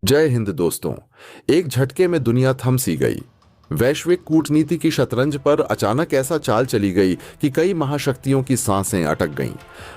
जय हिंद दोस्तों। एक झटके में दुनिया थम सी गई। वैश्विक कूटनीति की शतरंज पर अचानक ऐसा चाल चली गई कि कई महाशक्तियों की सांसें अटक गईं।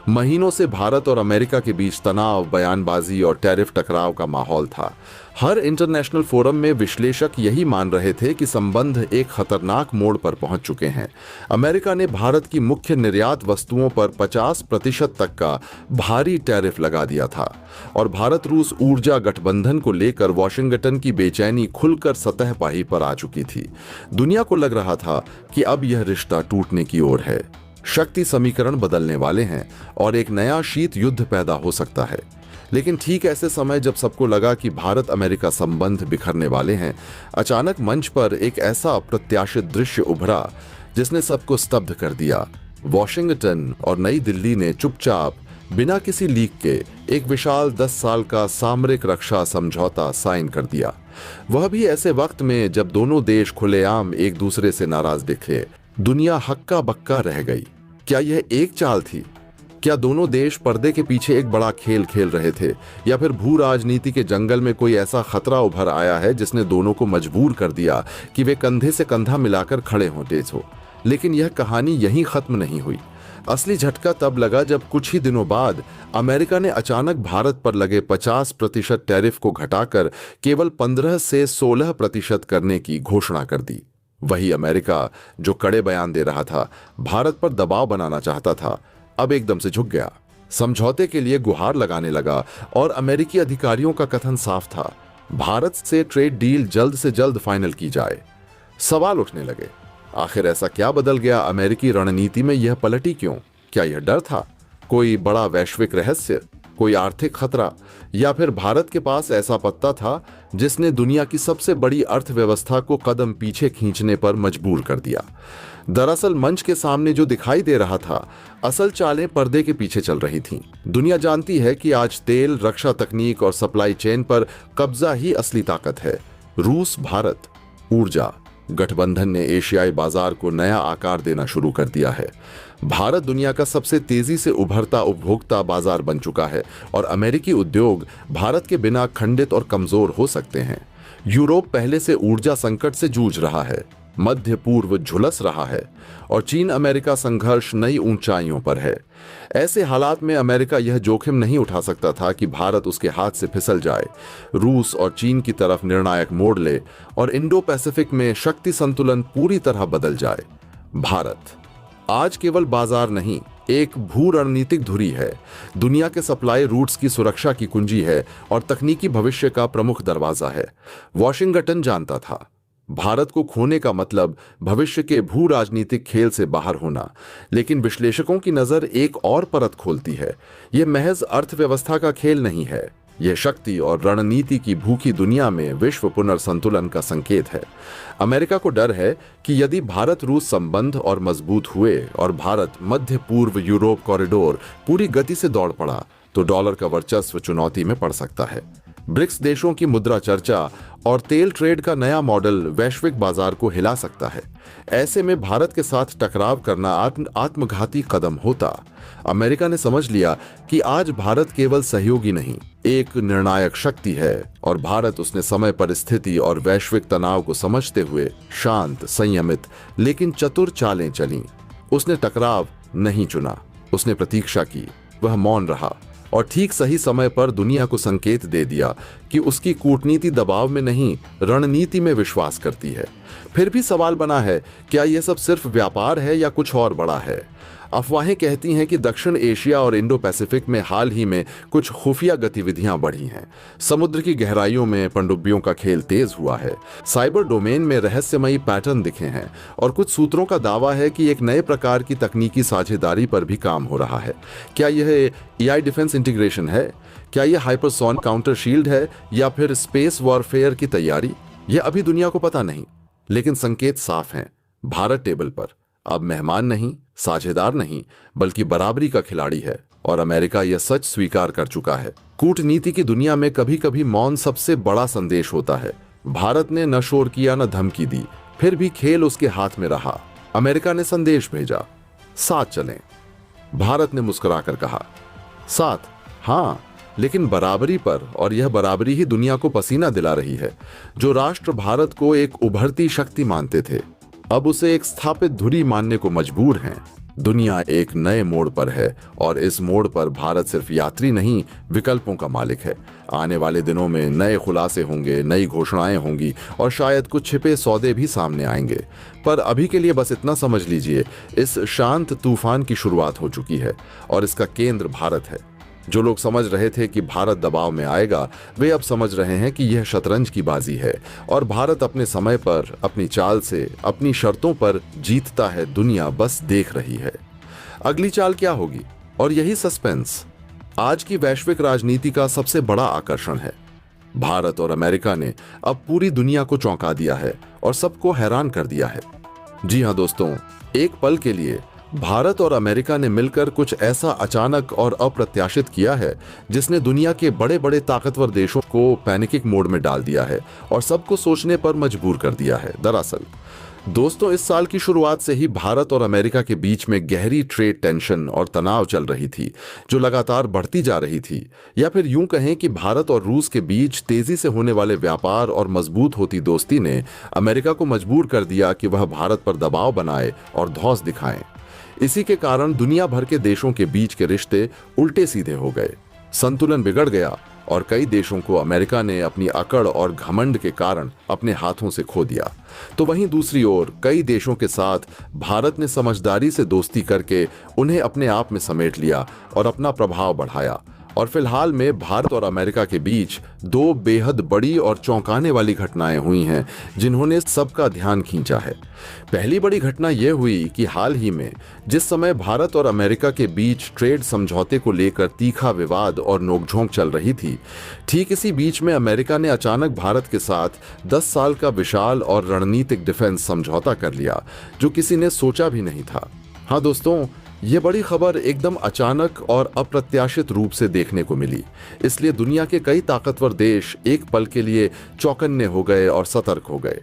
महीनों से भारत और अमेरिका के बीच तनाव, बयानबाजी और टैरिफ टकराव का माहौल था। हर इंटरनेशनल फोरम में विश्लेषक यही मान रहे थे कि संबंध एक खतरनाक मोड़ पर पहुंच चुके हैं। अमेरिका ने भारत की मुख्य निर्यात वस्तुओं पर 50% तक का भारी टैरिफ लगा दिया था और भारत रूस ऊर्जा गठबंधन को लेकर वॉशिंगटन की बेचैनी खुलकर सतह पाही पर आ चुकी थी। दुनिया को लग रहा था कि अब यह रिश्ता टूटने की ओर है। शक्ति समीकरण बदलने वाले हैं और एक नया शीत युद्ध पैदा हो सकता है। लेकिन ठीक ऐसे समय जब सबको लगा कि भारत अमेरिका संबंध बिखरने वाले हैं, अचानक मंच पर एक ऐसा अप्रत्याशित दृश्य उभरा जिसने सबको स्तब्ध कर दिया। वॉशिंगटन और नई दिल्ली ने चुपचाप बिना किसी लीक के एक विशाल 10 साल का सामरिक रक्षा समझौता साइन कर दिया। वह भी ऐसे वक्त में जब दोनों देश खुलेआम एक दूसरे से नाराज दिखे। दुनिया हक्का बक्का रह गई। क्या यह एक चाल थी? क्या दोनों देश पर्दे के पीछे एक बड़ा खेल खेल रहे थे, या फिर भू राजनीति के जंगल में कोई ऐसा खतरा उभर आया है जिसने दोनों को मजबूर कर दिया कि वे कंधे से कंधा मिलाकर खड़े होते हो? लेकिन यह कहानी यहीं खत्म नहीं हुई। असली झटका तब लगा जब कुछ ही दिनों बाद अमेरिका ने अचानक भारत पर लगे 50% टैरिफ को घटाकर केवल 15 से 16% करने की घोषणा कर दी। वही अमेरिका जो कड़े बयान दे रहा था, भारत पर दबाव बनाना चाहता था, अब एकदम से झुक गया। समझौते के लिए गुहार लगाने लगा और अमेरिकी अधिकारियों का कथन साफ था, भारत से ट्रेड डील जल्द से जल्द फाइनल की जाए। सवाल उठने लगे, आखिर ऐसा क्या बदल गया अमेरिकी रणनीति में? यह पलटी क्यों? क्या यह डर था? कोई बड़ा वैश्विक रहस्य, कोई आर्थिक खतरा, या फिर भारत के पास ऐसा पत्ता था जिसने दुनिया की सबसे बड़ी अर्थव्यवस्था को कदम पीछे खींचने पर मजबूर कर दिया? दरअसल मंच के सामने जो दिखाई दे रहा था, असल चालें पर्दे के पीछे चल रही थीं। दुनिया जानती है कि आज तेल, रक्षा तकनीक और सप्लाई चेन पर कब्जा ही असली ताकत है। रूस, भारत, ऊर्जा गठबंधन ने एशियाई बाजार को नया आकार देना शुरू कर दिया है। भारत दुनिया का सबसे तेजी से उभरता उपभोक्ता बाजार बन चुका है और अमेरिकी उद्योग भारत के बिना खंडित और कमजोर हो सकते हैं। यूरोप पहले से ऊर्जा संकट से जूझ रहा है, मध्य पूर्व झुलस रहा है और चीन अमेरिका संघर्ष नई ऊंचाइयों पर है। ऐसे हालात में अमेरिका यह जोखिम नहीं उठा सकता था कि भारत उसके हाथ से फिसल जाए, रूस और चीन की तरफ निर्णायक मोड़ ले और इंडो पैसिफिक में शक्ति संतुलन पूरी तरह बदल जाए। भारत आज केवल बाजार नहीं, एक भू रणनीतिक धुरी है। दुनिया के सप्लाई रूट्स की सुरक्षा की कुंजी है और तकनीकी भविष्य का प्रमुख दरवाजा है। वॉशिंगटन जानता था, भारत को खोने का मतलब भविष्य के भू राजनीतिक खेल से बाहर होना। लेकिन विश्लेषकों की नजर एक और परत खोलती है। यह महज अर्थव्यवस्था का खेल नहीं है, यह शक्ति और रणनीति की भूखी दुनिया में विश्व पुनर्संतुलन का संकेत है। अमेरिका को डर है कि यदि भारत रूस संबंध और मजबूत हुए और भारत मध्य पूर्व यूरोप कॉरिडोर पूरी गति से दौड़ पड़ा, तो डॉलर का वर्चस्व चुनौती में पड़ सकता है। ब्रिक्स देशों की मुद्रा चर्चा और तेल ट्रेड का नया मॉडल वैश्विक बाजार को हिला सकता है। ऐसे में भारत के साथ टकराव करना आत्मघाती कदम होता। अमेरिका ने समझ लिया कि आज भारत केवल सहयोगी नहीं, एक निर्णायक शक्ति है और भारत उसने समय पर स्थिति और वैश्विक तनाव को समझते हुए शांत, संयमित लेकिन चतुर चालें चलीं। उसने टकराव नहीं चुना, उसने प्रतीक्षा की, वह मौन रहा और ठीक सही समय पर दुनिया को संकेत दे दिया कि उसकी कूटनीति दबाव में नहीं, रणनीति में विश्वास करती है। फिर भी सवाल बना है, क्या यह सब सिर्फ व्यापार है या कुछ और बड़ा है? अफवाहें कहती हैं कि दक्षिण एशिया और इंडो पैसिफिक में हाल ही में कुछ खुफिया गतिविधियां बढ़ी हैं। समुद्र की गहराइयों में पनडुब्बियों का खेल तेज हुआ है, साइबर डोमेन में रहस्यमयी पैटर्न दिखे हैं और कुछ सूत्रों का दावा है कि एक नए प्रकार की तकनीकी साझेदारी पर भी काम हो रहा है। क्या यह एआई डिफेंस इंटीग्रेशन है? क्या यह हाइपरसोनिक काउंटर शील्ड है या फिर स्पेस वॉरफेयर की तैयारी? यह अभी दुनिया को पता नहीं, लेकिन संकेत साफ हैं। भारत टेबल पर अब मेहमान नहीं, साझेदार नहीं, बल्कि बराबरी का खिलाड़ी है और अमेरिका यह सच स्वीकार कर चुका है। कूटनीति की दुनिया में कभी कभी मौन सबसे बड़ा संदेश होता है। भारत ने न शोर किया न धमकी दी, फिर भी खेल उसके हाथ में रहा। अमेरिका ने संदेश भेजा, साथ चलें। भारत ने मुस्कुराकर कहा, साथ, हाँ, लेकिन बराबरी पर, और यह बराबरी ही दुनिया को पसीना दिला रही है। जो राष्ट्र भारत को एक उभरती शक्ति मानते थे, अब उसे एक स्थापित धुरी मानने को मजबूर हैं। दुनिया एक नए मोड़ पर है और इस मोड़ पर भारत सिर्फ यात्री नहीं, विकल्पों का मालिक है। आने वाले दिनों में नए खुलासे होंगे, नई घोषणाएं होंगी और शायद कुछ छिपे सौदे भी सामने आएंगे। पर अभी के लिए बस इतना समझ लीजिए, इस शांत तूफान की शुरुआत हो चुकी है और इसका केंद्र भारत है। जो लोग समझ रहे थे कि भारत दबाव में आएगा, वे अब समझ रहे हैं कि यह शतरंज की बाजी है और भारत अपने समय पर, अपनी चाल से, अपनी शर्तों पर जीतता है। दुनिया बस देख रही है अगली चाल क्या होगी। और यही सस्पेंस आज की वैश्विक राजनीति का सबसे बड़ा आकर्षण है। भारत और अमेरिका ने अब पूरी दुनिया को चौंका दिया है और सबको हैरान कर दिया है। जी हां दोस्तों, एक पल के लिए भारत और अमेरिका ने मिलकर कुछ ऐसा अचानक और अप्रत्याशित किया है जिसने दुनिया के बड़े बड़े ताकतवर देशों को पैनिकिक मोड में डाल दिया है और सबको सोचने पर मजबूर कर दिया है। दरअसल दोस्तों, इस साल की शुरुआत से ही भारत और अमेरिका के बीच में गहरी ट्रेड टेंशन और तनाव चल रही थी, जो लगातार बढ़ती जा रही थी। या फिर यूं कहें कि भारत और रूस के बीच तेजी से होने वाले व्यापार और मजबूत होती दोस्ती ने अमेरिका को मजबूर कर दिया कि वह भारत पर दबाव बनाए और धौंस दिखाएं। इसी के कारण दुनिया भर के देशों के बीच के रिश्ते उल्टे सीधे हो गए, संतुलन बिगड़ गया और कई देशों को अमेरिका ने अपनी अकड़ और घमंड के कारण अपने हाथों से खो दिया। तो वहीं दूसरी ओर कई देशों के साथ भारत ने समझदारी से दोस्ती करके उन्हें अपने आप में समेट लिया और अपना प्रभाव बढ़ाया। और फिलहाल में भारत और अमेरिका के बीच दो बेहद बड़ी और चौंकाने वाली घटनाएं हुई हैं जिन्होंने सबका ध्यान खींचा है। पहली बड़ी घटना यह हुई कि हाल ही में जिस समय भारत और अमेरिका के बीच ट्रेड समझौते को लेकर तीखा विवाद और नोकझोंक चल रही थी, ठीक इसी बीच में अमेरिका ने अचानक भारत के साथ 10 साल का विशाल और रणनीतिक डिफेंस समझौता कर लिया, जो किसी ने सोचा भी नहीं था। हाँ दोस्तों, ये बड़ी खबर एकदम अचानक और अप्रत्याशित रूप से देखने को मिली, इसलिए दुनिया के कई ताकतवर देश एक पल के लिए चौकन्ने हो गए और सतर्क हो गए।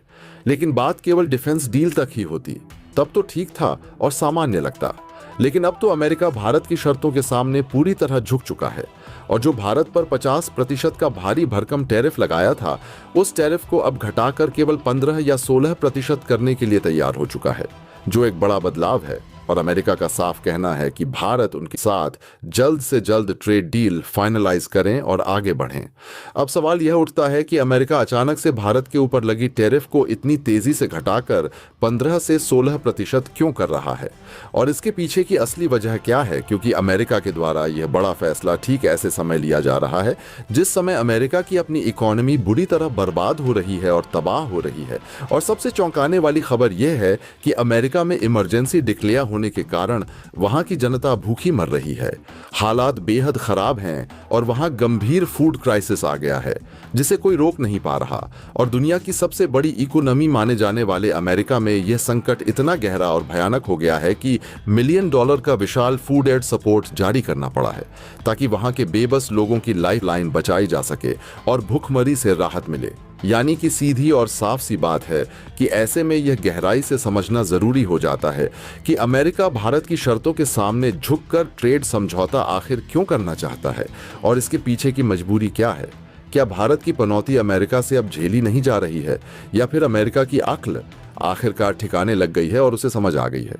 लेकिन बात केवल डिफेंस डील तक ही होती तब तो ठीक था और सामान्य लगता, लेकिन अब तो अमेरिका भारत की शर्तों के सामने पूरी तरह झुक चुका है और जो भारत पर 50% का भारी भरकम टैरिफ लगाया था, उस टैरिफ को अब घटाकर केवल 15 या 16% करने के लिए तैयार हो चुका है, जो एक बड़ा बदलाव है। और अमेरिका का साफ कहना है कि भारत उनके साथ जल्द से जल्द ट्रेड डील फाइनलाइज करें और आगे बढ़ें। अब सवाल यह उठता है कि अमेरिका अचानक से भारत के ऊपर लगी टैरिफ को इतनी तेजी से घटाकर 15 से 16% क्यों कर रहा है और इसके पीछे की असली वजह क्या है। क्योंकि अमेरिका के द्वारा यह बड़ा फैसला ठीक ऐसे समय लिया जा रहा है जिस समय अमेरिका की अपनी इकोनॉमी बुरी तरह बर्बाद हो रही है और तबाह हो रही है। और सबसे चौंकाने वाली खबर यह है कि अमेरिका में इमरजेंसी डिक्लेयर होने के कारण वहां की जनता भूखी मर रही है। हालात बेहद खराब हैं और वहां गंभीर फूड क्राइसिस आ गया है जिसे कोई रोक नहीं पा रहा। और दुनिया की सबसे बड़ी इकोनॉमी माने जाने वाले अमेरिका में यह संकट इतना गहरा और भयानक हो गया है कि $1 मिलियन का विशाल फूड एड सपोर्ट जारी करना पड़ा है ताकि वहां के बेबस लोगों की लाइफलाइन बचाई जा सके और भूखमरी से राहत मिले। यानी कि सीधी और साफ सी बात है कि ऐसे में यह गहराई से समझना जरूरी हो जाता है कि अमेरिका भारत की शर्तों के सामने झुककर ट्रेड समझौता आखिर क्यों करना चाहता है और इसके पीछे की मजबूरी क्या है। क्या भारत की पनौती अमेरिका से अब झेली नहीं जा रही है या फिर अमेरिका की अक्ल आखिरकार ठिकाने लग गई है और उसे समझ आ गई है।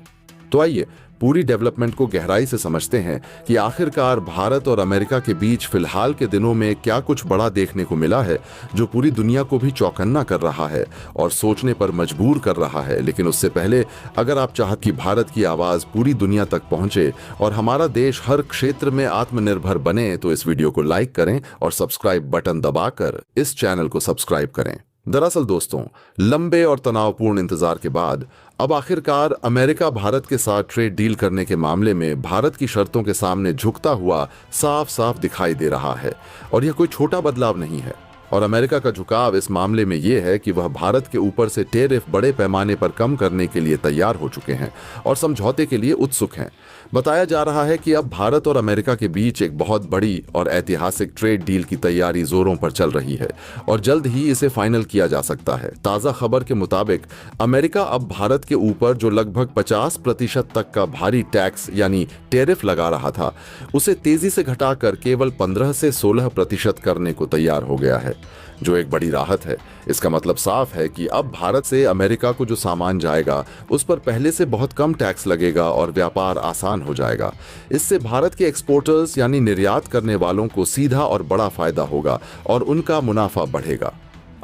तो आइए पूरी डेवलपमेंट को गहराई से समझते हैं कि आखिरकार भारत और अमेरिका के बीच फिलहाल के दिनों में क्या कुछ बड़ा देखने को मिला है जो पूरी दुनिया को भी चौकन्ना कर रहा है और सोचने पर मजबूर कर रहा है। लेकिन उससे पहले अगर आप चाहते कि भारत की आवाज पूरी दुनिया तक पहुंचे और हमारा देश हर क्षेत्र में आत्मनिर्भर बने, तो इस वीडियो को लाइक करें और सब्सक्राइब बटन दबाकर इस चैनल को सब्सक्राइब करें। दरअसल दोस्तों, लंबे और तनावपूर्ण इंतजार के बाद अब आखिरकार अमेरिका भारत के साथ ट्रेड डील करने के मामले में भारत की शर्तों के सामने झुकता हुआ साफ साफ दिखाई दे रहा है। और यह कोई छोटा बदलाव नहीं है। और अमेरिका का झुकाव इस मामले में यह है कि वह भारत के ऊपर से टैरिफ बड़े पैमाने पर कम करने के लिए तैयार हो चुके हैं और समझौते के लिए उत्सुक हैं। बताया जा रहा है कि अब भारत और अमेरिका के बीच एक बहुत बड़ी और ऐतिहासिक ट्रेड डील की तैयारी जोरों पर चल रही है और जल्द ही इसे फाइनल किया जा सकता है। ताज़ा खबर के मुताबिक अमेरिका अब भारत के ऊपर जो लगभग 50% तक का भारी टैक्स यानी टैरिफ लगा रहा था, उसे तेजी से घटाकर केवल 15 से 16% करने को तैयार हो गया है, जो एक बड़ी राहत है। इसका मतलब साफ है कि अब भारत से अमेरिका को जो सामान जाएगा उस पर पहले से बहुत कम टैक्स लगेगा और व्यापार आसान हो जाएगा। इससे भारत के एक्सपोर्टर्स यानी निर्यात करने वालों को सीधा और बड़ा फायदा होगा और उनका मुनाफा बढ़ेगा।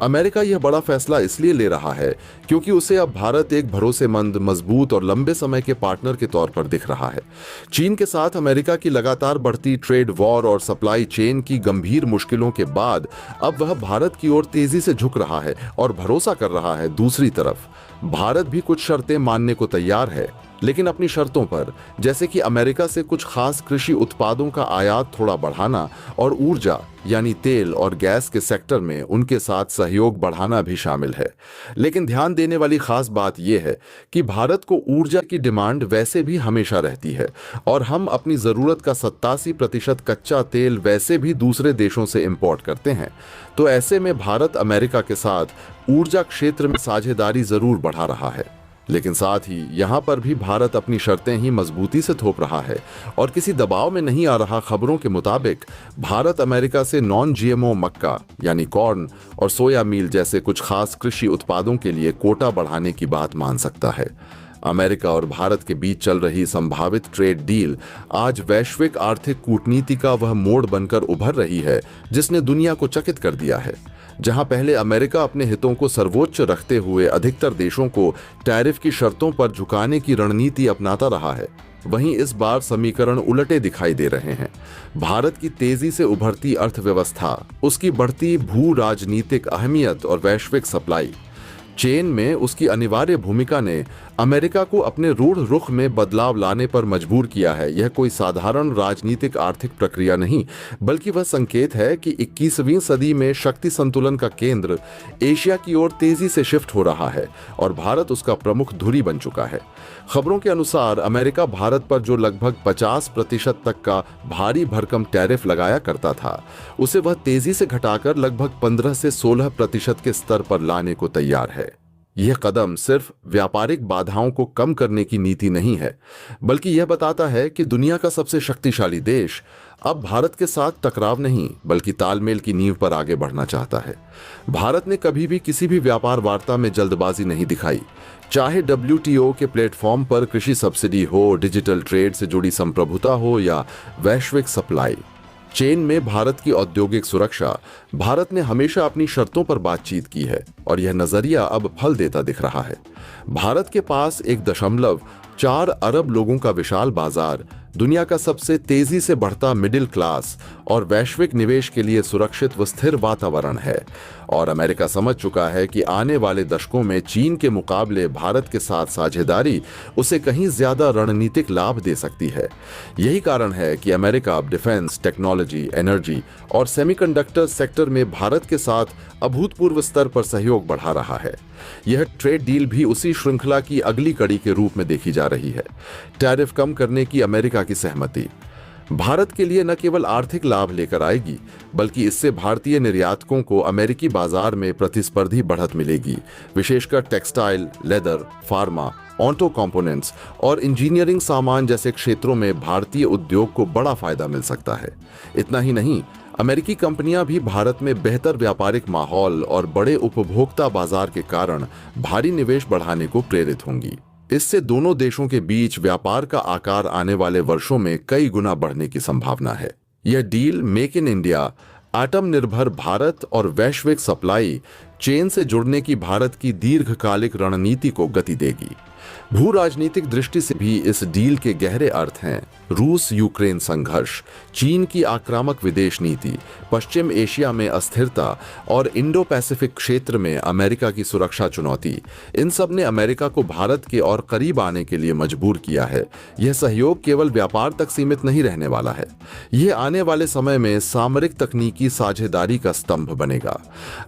अमेरिका यह बड़ा फैसला इसलिए ले रहा है क्योंकि उसे अब भारत एक भरोसेमंद, मजबूत और लंबे समय के पार्टनर के तौर पर दिख रहा है। चीन के साथ अमेरिका की लगातार बढ़ती ट्रेड वॉर और सप्लाई चेन की गंभीर मुश्किलों के बाद अब वह भारत की ओर तेजी से झुक रहा है और भरोसा कर रहा है। दूसरी तरफ भारत भी कुछ शर्तें मानने को तैयार है, लेकिन अपनी शर्तों पर, जैसे कि अमेरिका से कुछ खास कृषि उत्पादों का आयात थोड़ा बढ़ाना और ऊर्जा यानी तेल और गैस के सेक्टर में उनके साथ सहयोग बढ़ाना भी शामिल है। लेकिन ध्यान देने वाली खास बात यह है कि भारत को ऊर्जा की डिमांड वैसे भी हमेशा रहती है और हम अपनी जरूरत का 87% कच्चा तेल वैसे भी दूसरे देशों से इंपोर्ट करते हैं। तो ऐसे में भारत अमेरिका के साथ ऊर्जा क्षेत्र में साझेदारी जरूर बढ़ा रहा है, लेकिन साथ ही यहां पर भी भारत अपनी शर्तें ही मजबूती से थोप रहा है और किसी दबाव में नहीं आ रहा। खबरों के मुताबिक भारत अमेरिका से नॉन जीएमओ मक्का यानी कॉर्न और सोया मील जैसे कुछ खास कृषि उत्पादों के लिए कोटा बढ़ाने की बात मान सकता है। अमेरिका और भारत के बीच चल रही संभावित ट्रेड डील आज वैश्विक आर्थिक कूटनीति का वह मोड़ बनकर उभर रही है जिसने दुनिया को चकित कर दिया है। जहां पहले अमेरिका अपने हितों को सर्वोच्च रखते हुए अधिकतर देशों को टैरिफ की शर्तों पर झुकाने की रणनीति अपनाता रहा है, वहीं इस बार समीकरण उलटे दिखाई दे रहे हैं। भारत की तेजी से उभरती अर्थव्यवस्था, उसकी बढ़ती भू राजनीतिक अहमियत और वैश्विक सप्लाई चेन में उसकी अनिवार्य भूमिका ने अमेरिका को अपने रूढ़ रुख में बदलाव लाने पर मजबूर किया है। यह कोई साधारण राजनीतिक आर्थिक प्रक्रिया नहीं, बल्कि वह संकेत है कि 21वीं सदी में शक्ति संतुलन का केंद्र एशिया की ओर तेजी से शिफ्ट हो रहा है और भारत उसका प्रमुख धुरी बन चुका है। खबरों के अनुसार अमेरिका भारत पर जो लगभग 50% तक का भारी भरकम टैरिफ लगाया करता था, उसे वह तेजी से घटाकर लगभग 15 से 16% के स्तर पर लाने को तैयार है। यह कदम सिर्फ व्यापारिक बाधाओं को कम करने की नीति नहीं है, बल्कि यह बताता है कि दुनिया का सबसे शक्तिशाली देश अब भारत के साथ टकराव नहीं बल्कि तालमेल की नींव पर आगे बढ़ना चाहता है। भारत ने कभी भी किसी भी व्यापार वार्ता में जल्दबाजी नहीं दिखाई, चाहे WTO के प्लेटफॉर्म पर कृषि सब्सिडी हो, डिजिटल ट्रेड से जुड़ी संप्रभुता हो या वैश्विक सप्लाई चेन में भारत की औद्योगिक सुरक्षा। भारत ने हमेशा अपनी शर्तों पर बातचीत की है और यह नजरिया अब फल देता दिख रहा है। भारत के पास 1.4 अरब लोगों का विशाल बाजार, दुनिया का सबसे तेजी से बढ़ता मिडिल क्लास और वैश्विक निवेश के लिए सुरक्षित व स्थिर वातावरण है। और अमेरिका समझ चुका है कि आने वाले दशकों में चीन के मुकाबले भारत के साथ साझेदारी उसे कहीं ज्यादा रणनीतिक लाभ दे सकती है। यही कारण है कि अमेरिका अब डिफेंस, टेक्नोलॉजी, एनर्जी और सेमीकंडक्टर सेक्टर में भारत के साथ अभूतपूर्व स्तर पर सहयोग बढ़ा रहा है। यह ट्रेड डील भी उसी श्रृंखला की अगली कड़ी के रूप में देखी जा रही है। टैरिफ कम करने की अमेरिका की सहमति भारत के लिए न केवल आर्थिक लाभ लेकर आएगी, बल्कि इससे भारतीय निर्यातकों को अमेरिकी बाजार में प्रतिस्पर्धी बढ़त मिलेगी। विशेषकर textile, leather, pharma, auto components और इंजीनियरिंग सामान जैसे क्षेत्रों में भारतीय उद्योग को बड़ा फायदा मिल सकता है। इतना ही नहीं, अमेरिकी कंपनियां भी भारत में बेहतर व्यापारिक माहौल और बड़े उपभोक्ता बाजार के कारण भारी निवेश बढ़ाने को प्रेरित होंगी। इससे दोनों देशों के बीच व्यापार का आकार आने वाले वर्षों में कई गुना बढ़ने की संभावना है। यह डील मेक इन इंडिया, आत्मनिर्भर भारत और वैश्विक सप्लाई चेन से जुड़ने की भारत की दीर्घकालिक रणनीति को गति देगी। भू राजनीतिक दृष्टि से भी इस डील के गहरे अर्थ हैं। रूस यूक्रेन संघर्ष, चीन की आक्रामक विदेश नीति, पश्चिम एशिया में अस्थिरता और इंडो पैसिफिक क्षेत्र में अमेरिका की सुरक्षा चुनौती, इन सब ने अमेरिका को भारत के और करीब आने के लिए मजबूर किया है। यह सहयोग केवल व्यापार तक सीमित नहीं रहने वाला है, यह आने वाले समय में सामरिक तकनीकी साझेदारी का स्तंभ बनेगा।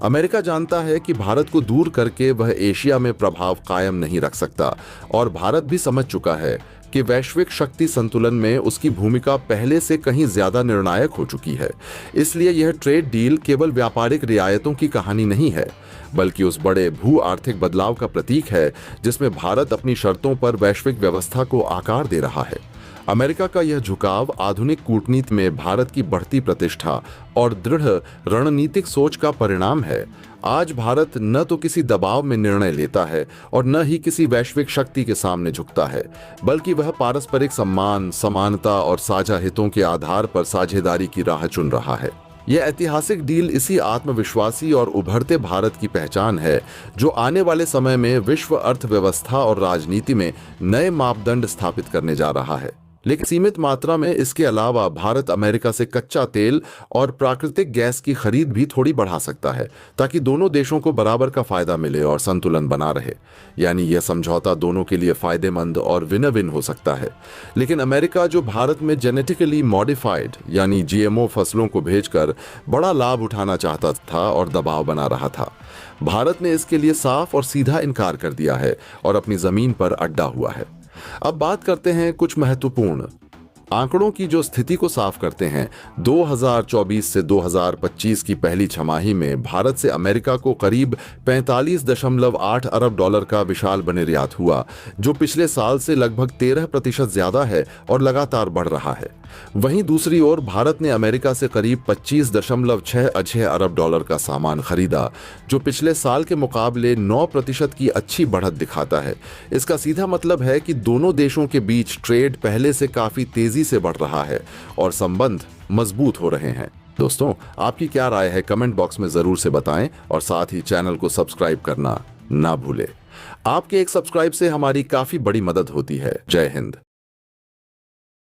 अमेरिका जानता है कि भारत को दूर करके वह एशिया में प्रभाव कायम नहीं रख सकता और भारत भी समझ चुका है कि वैश्विक शक्ति संतुलन में उसकी भूमिका पहले से कहीं ज्यादा निर्णायक हो चुकी है। इसलिए यह ट्रेड डील केवल व्यापारिक रियायतों की कहानी नहीं है, बल्कि उस बड़े भू आर्थिक बदलाव का प्रतीक है जिसमें भारत अपनी शर्तों पर वैश्विक व्यवस्था को आकार दे रहा है। अमेरिका का यह झुकाव आधुनिक कूटनीति में भारत की बढ़ती प्रतिष्ठा और दृढ़ रणनीतिक सोच का परिणाम है। आज भारत न तो किसी दबाव में निर्णय लेता है और न ही किसी वैश्विक शक्ति के सामने झुकता है, बल्कि वह पारस्परिक सम्मान, समानता और साझा हितों के आधार पर साझेदारी की राह चुन रहा है। यह ऐतिहासिक डील इसी आत्मविश्वासी और उभरते भारत की पहचान है जो आने वाले समय में विश्व अर्थव्यवस्था और राजनीति में नए मापदंड स्थापित करने जा रहा है। लेकिन सीमित मात्रा में इसके अलावा भारत अमेरिका से कच्चा तेल और प्राकृतिक गैस की खरीद भी थोड़ी बढ़ा सकता है, ताकि दोनों देशों को बराबर का फायदा मिले और संतुलन बना रहे। यानी यह समझौता दोनों के लिए फायदेमंद और विन विन हो सकता है। लेकिन अमेरिका, जो भारत में जेनेटिकली मॉडिफाइड यानी जीएमओ फसलों को भेजकर बड़ा लाभ उठाना चाहता था और दबाव बना रहा था, भारत ने इसके लिए साफ और सीधा इनकार कर दिया है और अपनी जमीन पर अड्डा हुआ है। अब बात करते हैं कुछ महत्वपूर्ण आंकड़ों की जो स्थिति को साफ करते हैं। 2024 से 2025 की पहली छमाही में भारत से अमेरिका को करीब 45.8 अरब डॉलर का विशाल बनिर्यात हुआ, जो पिछले साल से लगभग 13% ज्यादा है और लगातार बढ़ रहा है। वहीं दूसरी ओर भारत ने अमेरिका से करीब 25.6 अरब डॉलर का सामान खरीदा, जो पिछले साल के मुकाबले 9% की अच्छी बढ़त दिखाता है। इसका सीधा मतलब है कि दोनों देशों के बीच ट्रेड पहले से काफी तेजी से बढ़ रहा है और संबंध मजबूत हो रहे हैं। दोस्तों, आपकी क्या राय है कमेंट बॉक्स में जरूर से बताएं और साथ ही चैनल को सब्सक्राइब करना ना भूलें। आपके एक सब्सक्राइब से हमारी काफी बड़ी मदद होती है। जय हिंद।